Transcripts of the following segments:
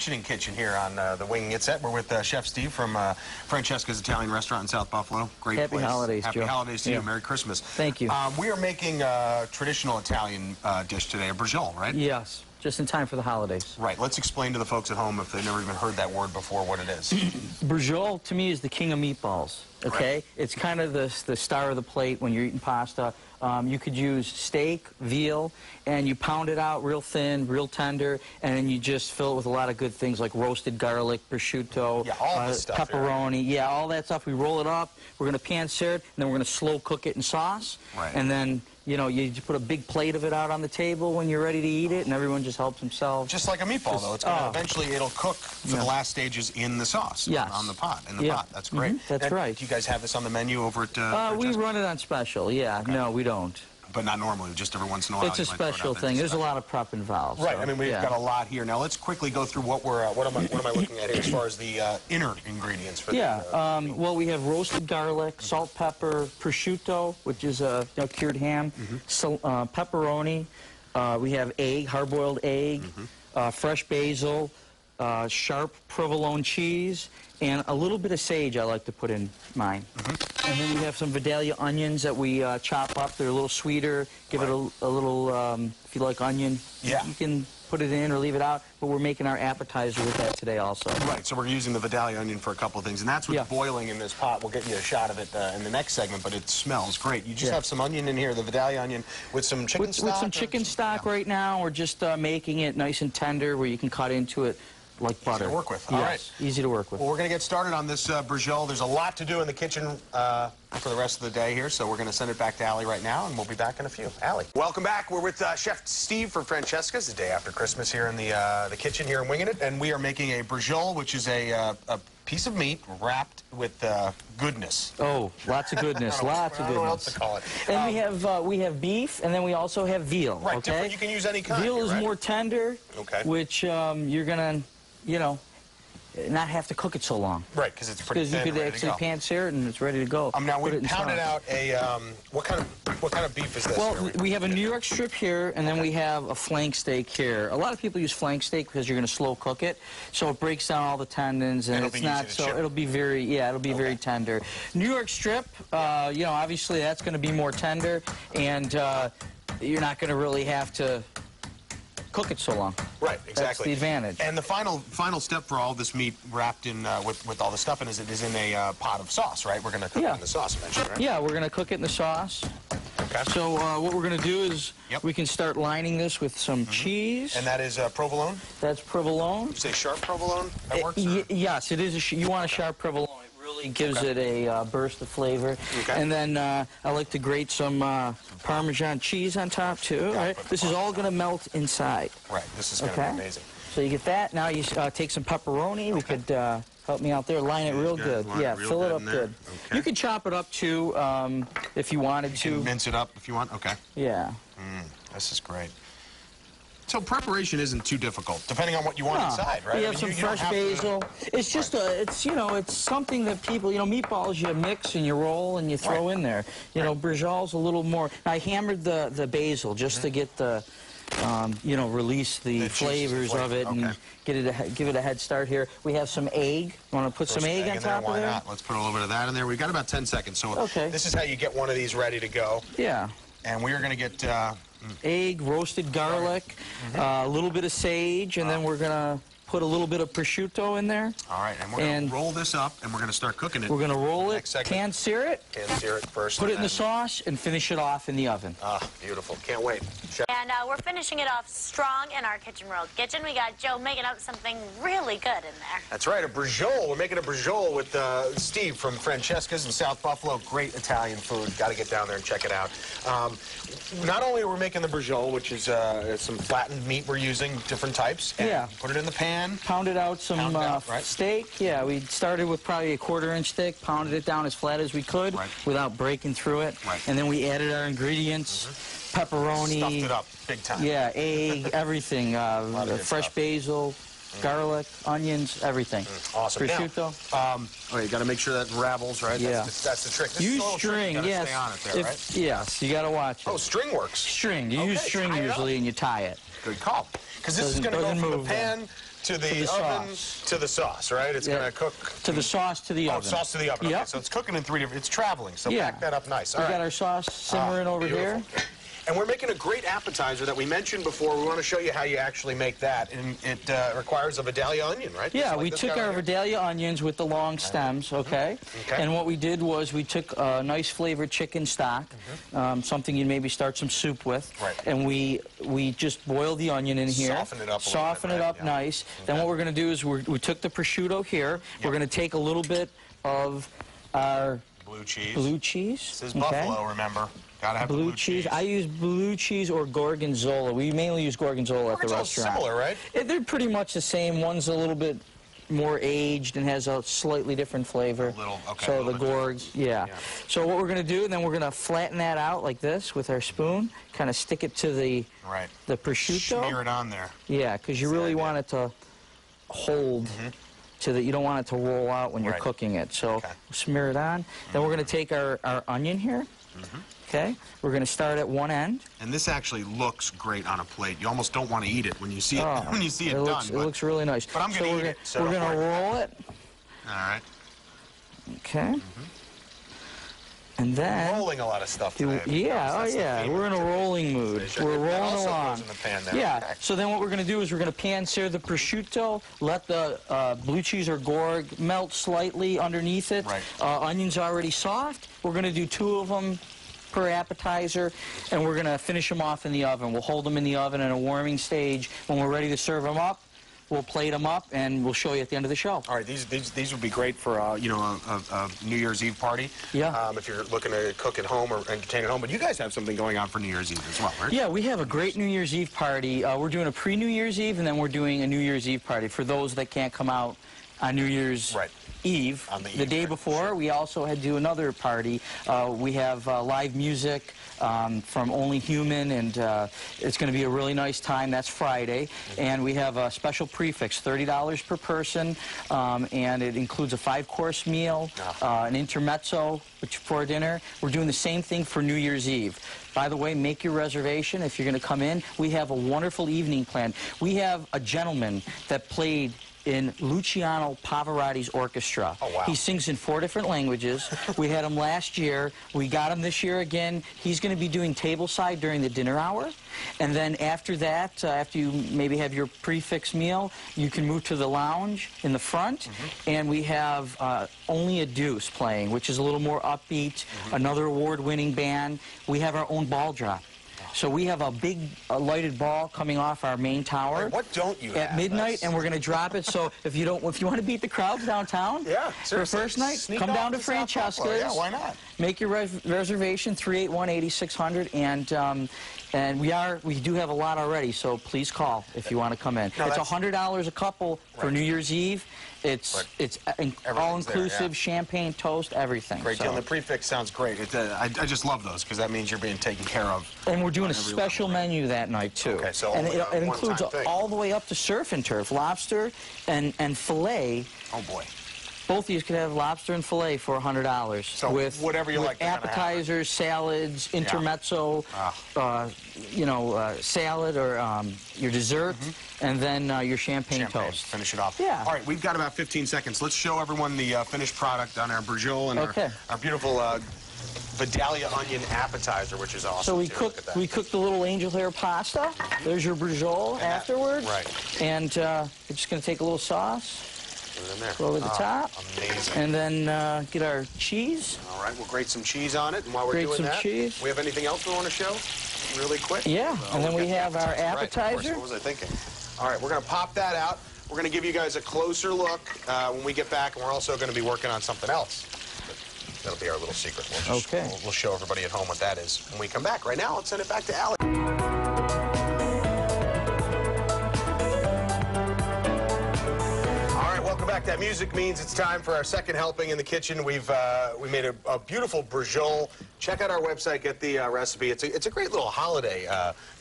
functioning kitchen here on the Winging It set. We're with Chef Steve from Francesca's Italian Restaurant in South Buffalo. Great Happy place. holidays, Happy Joe. holidays to you. Merry Christmas. Thank you. We are making a traditional Italian dish today, a Brasciole, right? Yes, just in time for the holidays. Right. Let's explain to the folks at home, if they've never even heard that word before, what it is. Brasciole, to me, is the king of meatballs. Okay? Right. It's kind of the star of the plate when you're eating pasta. You could use steak, veal, and you pound it out real thin, real tender, and then you just fill it with a lot of good things like roasted garlic, prosciutto, all this stuff pepperoni. Here. Yeah, all that stuff. We roll it up. We're going to pan-sear it, and then we're going to slow cook it in sauce. Right. And then, you know, you just put a big plate of it out on the table when you're ready to eat it, and everyone just helps themselves. Just like a meatball, though. It's gonna, eventually it'll cook for the last stages in the sauce. Yes. On the pot. In the pot. That's great. That's right. Do you guys have this on the menu over at we run it on special, yeah. Okay. No, we don't. But not normally, just every once in a while. It's a special thing. There's a lot of prep involved. Right. So, I mean, we've got a lot here. Now, let's quickly go through what we're what am I looking at here as far as the inner ingredients for well, we have roasted garlic, salt, pepper, prosciutto, which is cured ham, pepperoni. We have egg, hard-boiled egg, fresh basil, sharp provolone cheese, and a little bit of sage I like to put in mine. And then we have some Vidalia onions that we chop up. They're a little sweeter. Give it a little, if you like onion, you can put it in or leave it out. But we're making our appetizer with that today also. Right, so we're using the Vidalia onion for a couple of things. And that's what's boiling in this pot. We'll get you a shot of it in the next segment, but it smells great. You just have some onion in here, the Vidalia onion, with some chicken stock? With some chicken stock right now. We're just making it nice and tender where you can cut into it like butter. Easy to work with. Yes, all right. Easy to work with. Well, we're going to get started on this Brasciole. There's a lot to do in the kitchen for the rest of the day here, so we're going to send it back to Allie right now, and we'll be back in a few. Allie. Welcome back. We're with Chef Steve from Francesca's, the day after Christmas here in the kitchen here in Winging It, and we are making a Brasciole, which is a piece of meat wrapped with goodness. Oh, lots of goodness, lots of goodness. I don't know what else to call it. And we have beef, and then we also have veal. Right, okay? different. You can use any kind. Veal is more tender, which you're gonna, you know, not have to cook it so long. Right, because it's pretty thin. Because you could actually pan-sear it and it's ready to go. Now we pounded out a what kind of beef is this? Well, we have a New York strip here, and then we have a flank steak here. A lot of people use flank steak because you're going to slow cook it, so it breaks down all the tendons, and it's not so. It'll be very it'll be very tender. New York strip, you know, obviously that's going to be more tender, and you're not going to really have to cook it so long. Right, exactly. That's the advantage. And the final step for all this meat wrapped in with all the stuff in it is in a pot of sauce, right? We're going to cook it in the sauce eventually, right? Yeah, we're going to cook it in the sauce. Okay. So what we're going to do is we can start lining this with some cheese. And that is provolone? That's provolone. You say sharp provolone? That works? Yes, it is. You want a sharp provolone. It gives it a burst of flavor. And then I like to grate some Parmesan cheese on top, too. Right? This is all going to melt inside. Right. This is going to be amazing. So you get that. Now you take some pepperoni. We could help me out there. Line it real good. Yeah, fill it up good. Okay. You could chop it up, too, if you wanted to. You can mince it up if you want. Okay. Yeah. This is great. So preparation isn't too difficult, depending on what you want inside, right? We have some fresh basil. It's just it's it's something that people, meatballs you mix and you roll and you throw in there. You know, Brasciole's a little more. I hammered the basil just to get the, release the flavors of it and give it a head start here. We have some egg. Want to put some egg on top of there? Why not? Let's put a little bit of that in there. We've got about 10 seconds, so this is how you get one of these ready to go. Yeah. And we are going to get egg, roasted garlic, a little bit of sage, and then we're going to put a little bit of prosciutto in there. All right, and we're going to roll this up, and we're going to start cooking it. We're going to roll it, pan-sear it. Pan-sear it first. Put it in the sauce, and finish it off in the oven. Ah, beautiful. Can't wait. Chef. And we're finishing it off strong in our Kitchen World kitchen. We got Joe making up something really good in there. That's right, a Brasciole. We're making a Brasciole with Steve from Francesca's in South Buffalo. Great Italian food. Got to get down there and check it out. Not only are we making the Brasciole, which is some flattened meat we're using, different types. And put it in the pan. Pounded out some steak. Yeah, we started with probably a 1/4-inch steak, pounded it down as flat as we could without breaking through it. And then we added our ingredients, pepperoni. Stuffed it up big time. Yeah, egg, everything. Fresh basil, garlic, onions, everything. Awesome. Prosciutto. You got to make sure that ravels, right? Yeah. That's the trick. Use string, yes. Stay on it there, right? Yes, you got to watch it. Oh, string works. String. You use string usually, and you tie it. Good call. Because this is going to go from the pan to the oven sauce. to the sauce, right? It's going to cook to the sauce to the oven. Oh, sauce to the oven. Yep. Okay, so it's cooking in 3 different. It's traveling. So back that up nice. We got our sauce simmering over here. And we're making a great appetizer that we mentioned before. We want to show you how you actually make that. And it requires a Vidalia onion, right? Yeah, like we took our Vidalia onions with the long stems, okay? And what we did was we took a nice flavored chicken stock, something you'd maybe start some soup with. Right. And we just boiled the onion in here. Soften it up a Soften little bit, it up nice. Then what we're going to do is we took the prosciutto here. We're going to take a little bit of our blue cheese. Blue cheese. This is buffalo, remember? Gotta have blue cheese. I use blue cheese or gorgonzola. We mainly use gorgonzola at the restaurant. Similar, right? They're pretty much the same. One's a little bit more aged and has a slightly different flavor. A little, okay. So the gorg, yeah. So what we're going to do, then we're going to flatten that out like this with our spoon. Kind of stick it to the prosciutto. Smear it on there. Yeah, because you really want it to hold. So that you don't want it to roll out when you're cooking it. So smear it on. Then we're going to take our onion here. Okay, we're going to start at one end. And this actually looks great on a plate. You almost don't want to eat it when you see it when you see it done. It looks really nice. But I'm going to eat it. So we're going to roll it. All right. Okay. And then rolling a lot of stuff today. Yeah, we're in a rolling mood. We're rolling along. In the pan there. Yeah. Okay. So then what we're going to do is we're going to pan sear the prosciutto, let the blue cheese or gorg melt slightly underneath it. Right. Onions already soft. We're going to do 2 of them per appetizer, and we're going to finish them off in the oven. We'll hold them in the oven in a warming stage. When we're ready to serve them up, we'll plate them up, and we'll show you at the end of the show. All right, these would be great for a New Year's Eve party. Yeah. If you're looking to cook at home or entertain at home, but you guys have something going on for New Year's Eve as well, right? Yeah, we have a great New Year's Eve party. We're doing a pre-New Year's Eve, and then we're doing a New Year's Eve party for those that can't come out on New Year's Eve. On the day before, we also had to do another party. We have live music from Only Human, and it's going to be a really nice time. That's Friday. And we have a special prefix, $30 per person, and it includes a 5-course meal, an intermezzo for dinner. We're doing the same thing for New Year's Eve. By the way, make your reservation if you're going to come in. We have a wonderful evening planned. We have a gentleman that played in Luciano Pavarotti's orchestra. Oh, wow. He sings in 4 different languages. We had him last year. We got him this year again. He's going to be doing tableside during the dinner hour. And then after that, after you maybe have your prefix meal, you can move to the lounge in the front. And we have Only a Deuce playing, which is a little more upbeat, another award-winning band. We have our own ball drop. So we have a big lighted ball coming off our main tower. Wait, what don't you at midnight, and we're going to drop it. So if you want to beat the crowds downtown, for first night, come down to Francesca's. Yeah, why not? Make your reservation 381-8600, and we do have a lot already. So please call if you want to come in. It's $100 a couple for New Year's Eve. It's all-inclusive, champagne, toast, everything. Great deal. And the prefix sounds great. I just love those because that means you're being taken care of. And we're doing a special menu that night, too. Okay, so and it includes all the way up to surf and turf, lobster and filet. Oh, boy. Both of you could have lobster and filet for $100. So with whatever you like. Appetizers, salads, intermezzo, salad or your dessert, and then your champagne toast. Finish it off. Yeah. All right, we've got about 15 seconds. Let's show everyone the finished product on our Brasciole and our beautiful Vidalia onion appetizer, which is awesome. So we cooked the little angel hair pasta. There's your Brasciole afterwards. Right. And we're just going to take a little sauce. Go over the top. Amazing. And then get our cheese. All right, we'll grate some cheese on it. And while we're doing that, cheese. We have anything else we want to show really quick? Yeah, and then we have our appetizer. Right, what was I thinking? All right, we're going to pop that out. We're going to give you guys a closer look when we get back, and we're also going to be working on something else. That'll be our little secret. We'll show everybody at home what that is when we come back. Right now, let's send it back to Allie. Welcome back. That music means it's time for our second helping in the kitchen. We made a beautiful Brasciole. Check out our website, get the recipe. It's a great little holiday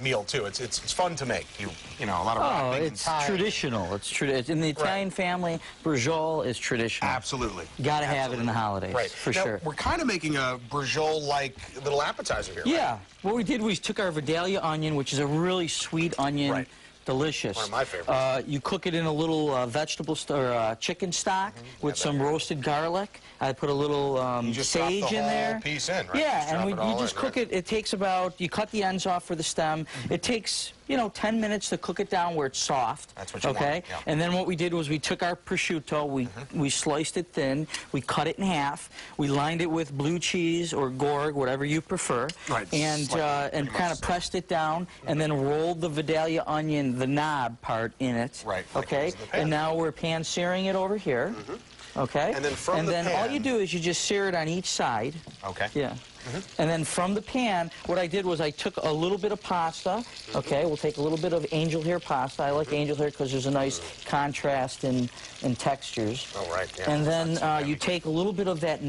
meal too. It's fun to make. You know, a lot of wrapping and tying. Traditional. It's in the Italian family. Brasciole is traditional. Absolutely. Got to have it in the holidays. Right. For now, sure. We're kind of making a Brasciole-like little appetizer here. Yeah. Right? What we did was took our Vidalia onion, which is a really sweet onion. Right. delicious. One of my favorites. You cook it in a little chicken stock with some roasted garlic. I put a little You just sage drop the in whole there. piece in, right? Yeah, Just drop and it all you just in, cook right? it. It takes about, you cut the ends off for the stem. It takes, 10 minutes to cook it down where it's soft. That's what you okay? want, yeah. And then what we did was we took our prosciutto, we sliced it thin, we cut it in half, we lined it with blue cheese or gorg, whatever you prefer, Right, and pretty much kind of the same. pressed it down, and then rolled the Vidalia onion, the knob part in it. Right, like it Okay. was in the pan. And now we're pan searing it over here. Okay. And then from the all pan- you do is you just sear it on each side. Okay. Yeah. And then from the pan, what I did was I took a little bit of pasta. Okay, we'll take a little bit of angel hair pasta. I like angel hair because there's a nice contrast in textures. Oh, right, yeah. And then That's so you take a little bit of that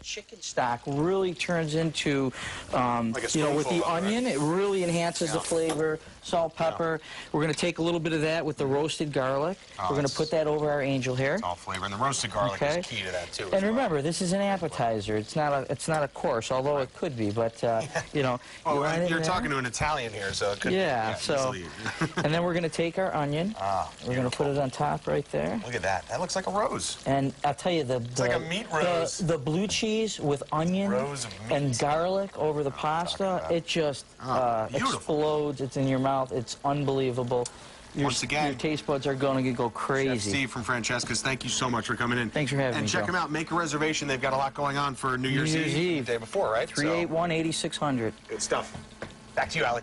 chicken stock really turns into, Like a with spoonful the of it, onion, it really enhances the flavor. Salt, pepper. We're going to take a little bit of that with the roasted garlic. We're going to put that over our angel hair. All flavor, and the roasted garlic Okay. is key to that too. as And well. remember, this is an appetizer. It's not a course, although it could be. But you line it You're in talking there. to an Italian here, so it could Yeah. be. So, Easily. and then we're going to take our onion. We're going to put it on top right there. Look at that. That looks like a rose. And I'll tell you, like a meat rose. the blue cheese with onion Rose of meat. and garlic over the pasta, about. it just beautiful. explodes. It's in your mouth. It's unbelievable. Once again, your taste buds are going to go Chef crazy. Steve from Francesca's, thank you so much for coming in. Thanks for having me, And check Joe. them out. Make a reservation. They've got a lot going on for New Year's Eve. The day before, right? 381-8600. Good stuff. Back to you, Allie.